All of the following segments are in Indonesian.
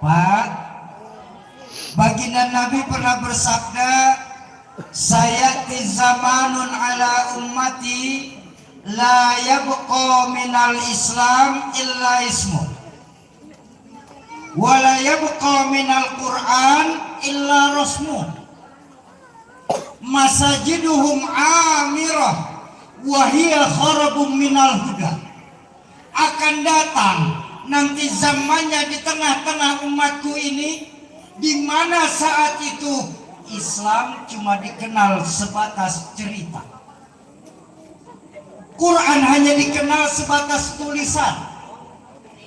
Pak, baginda Nabi pernah bersabda, sayati zamanun ala ummati la yabqa minal islam illa ismu wa la yabqa minal quran illa rasmu masajiduhum amirah wa hiya kharabum minal huda. Akan datang nanti zamannya di tengah-tengah umatku ini, di mana saat itu Islam cuma dikenal sebatas cerita, Quran hanya dikenal sebatas tulisan,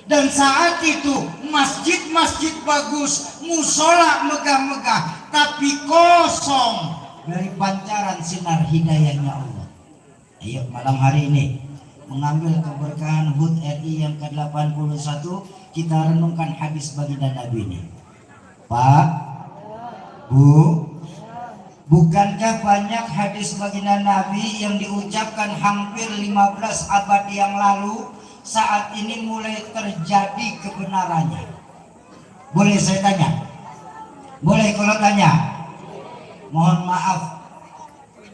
dan saat itu masjid-masjid bagus, musola megah-megah, tapi kosong dari pancaran sinar hidayahnya Allah. Ayo malam hari ini mengambil keberkahan HUT RI yang ke-81, kita renungkan hadis baginda Nabi ini. Pak, Bu, bukankah banyak hadis baginda Nabi yang diucapkan hampir 15 abad yang lalu, saat ini mulai terjadi kebenarannya? Boleh saya tanya? Boleh kalau tanya? Mohon maaf,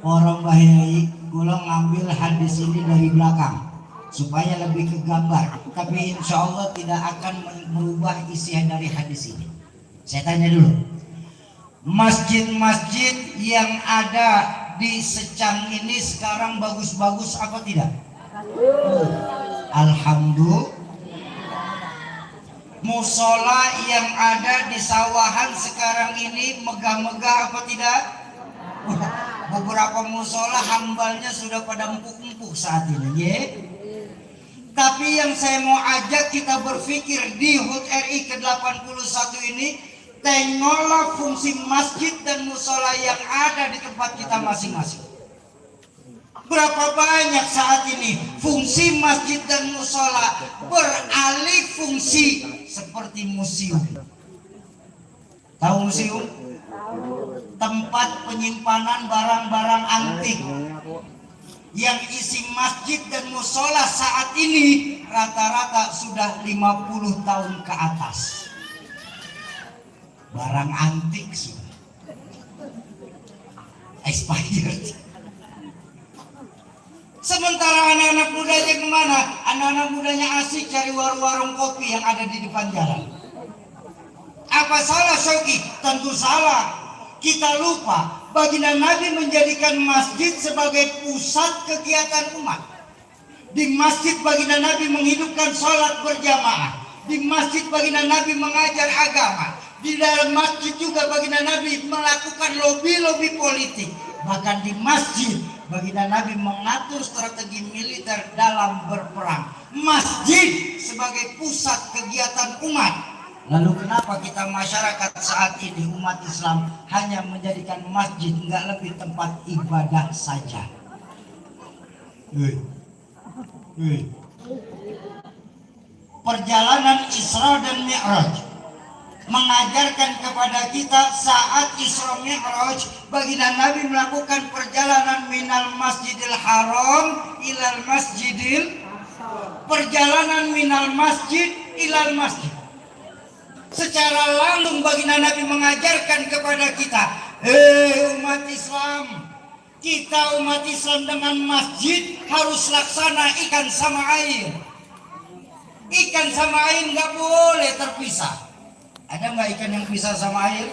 orang bahayai, kalau ngambil hadis ini dari belakang supaya lebih ke gambar, tapi insya Allah tidak akan merubah isi dari hadis ini. Saya tanya dulu, masjid-masjid yang ada di Secang ini sekarang bagus-bagus apa tidak? Alhamdulillah. Musola yang ada di sawahan sekarang ini megah-megah apa tidak? Beberapa musola hambalnya sudah pada empuk-empuk saat ini, ya. Tapi yang saya mau ajak kita berpikir di HUT RI ke-81 ini, tengoklah fungsi masjid dan musola yang ada di tempat kita masing-masing. Berapa banyak saat ini fungsi masjid dan musola beralih fungsi seperti museum. Tahu museum? Tempat penyimpanan barang-barang antik. Yang isi masjid dan musola saat ini rata-rata sudah 50 tahun ke atas. Barang antik sudah expired. Sementara anak-anak mudanya kemana? Anak-anak mudanya asik cari warung-warung kopi yang ada di depan jalan. Apa salah Syauqi? Tentu salah. Kita lupa baginda Nabi menjadikan masjid sebagai pusat kegiatan umat. Di masjid baginda Nabi menghidupkan sholat berjamaah. Di masjid baginda Nabi mengajar agama. Di dalam masjid juga baginda Nabi melakukan lobi-lobi politik. Bahkan di masjid baginda Nabi mengatur strategi militer dalam berperang. Masjid sebagai pusat kegiatan umat. Lalu kenapa kita masyarakat saat ini umat Islam hanya menjadikan masjid nggak lebih tempat ibadah saja? Perjalanan Isra dan Mi'raj mengajarkan kepada kita saat Isra Mi'raj baginda Nabi melakukan perjalanan minal masjidil haram ilal masjidil, perjalanan minal masjid ilal masjid. Secara langsung baginda Nabi mengajarkan kepada kita, umat Islam, kita umat Islam dengan masjid harus laksana ikan sama air. Ikan sama air nggak boleh terpisah. Ada nggak ikan yang pisah sama air?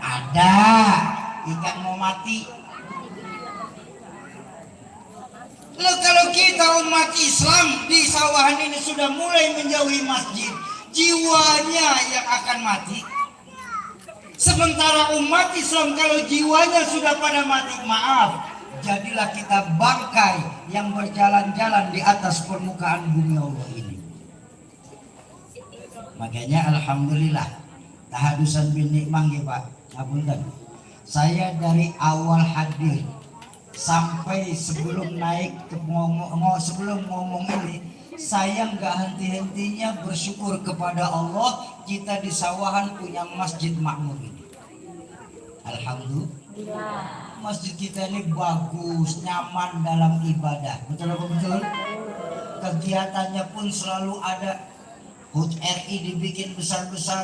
Ada. Ikan mau mati. Lalu kalau kita umat Islam di sawahan ini sudah mulai menjauhi masjid, jiwanya yang akan mati. Sementara umat Islam kalau jiwanya sudah pada mati, maaf, jadilah kita bangkai yang berjalan-jalan di atas permukaan bumi Allah ini. Makanya alhamdulillah tahadusan bin nikmah ya Pak, ngapunten. Saya dari awal hadir sampai sebelum naik ke sebelum ngomong ini, saya nggak henti-hentinya bersyukur kepada Allah kita di sawahan punya masjid makmur ini. Alhamdulillah. Masjid kita ini bagus, nyaman dalam ibadah. Betul apa betul? Kegiatannya pun selalu ada. HUT RI dibikin besar-besar.